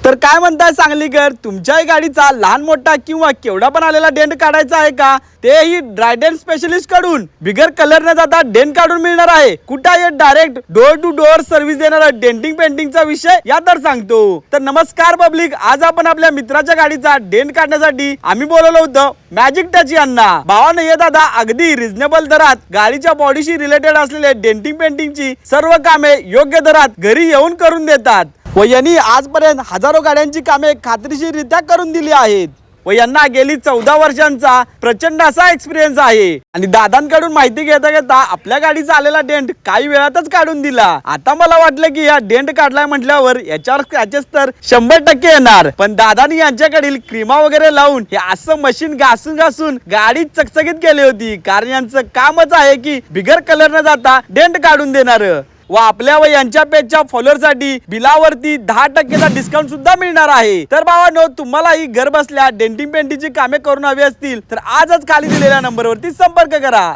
तर काय म्हणताय सांगलीकर, तुमच्याही गाडीचा लहान मोठा किंवा केवढा पण आलेला डेंट काढायचा आहे का? तेही ड्रायडेंट स्पेशलिस्ट कडून बिगर कलर न जाता डेंट काढून मिळणार आहे. कुठे आहे direct door to door service देणारा डेंटिंग पेंटिंगचा विषय या तर सांगतो. तर नमस्कार पब्लिक, आज आपण आपल्या मित्राच्या गाडीचा डेंट काढण्यासाठी आम्ही बोलवलं होतं मॅजिक टच यांना. भावानं ये दादा अगदी रिझनेबल दरात गाडीच्या बॉडीशी रिलेटेड असलेले डेंटिंग पेंटिंगची सर्व कामे योग्य दरात घरी येऊन करून देतात व यांनी आजपर्यंत हजारो गाड्यांची कामे खात्रीशीररित्या करून दिली आहेत व यांना गेली 14 वर्षांचा प्रचंड असा एक्सपिरियन्स आहे. आणि दादांकडून माहिती घेता घेता आपल्या गाडीचा आलेला डेंट काही वेळातच काढून दिला. आता मला वाटलं की या डेंट काढलाय म्हटल्यावर याच्यावर स्क्रॅचेस तर 100% येणार, पण दादानी यांच्याकडील क्रीमा वगैरे लावून हे असं मशीन घासून घासून गाडी चकचकीत केली होती. कारण यांचं कामच आहे की बिगर कलर न जाता डेंट काढून देणार व आपल्या व यांच्या पेजच्या फॉलोअरसाठी बिलावरती 10%चा डिस्काउंट सुद्धा मिळणार आहे. तर भावांनो, तुम्हालाही घर बसल्या डेंटिंग पेंटिंगची कामे करून हवी असतील तर आजच खाली दिलेल्या नंबरवरती संपर्क करा.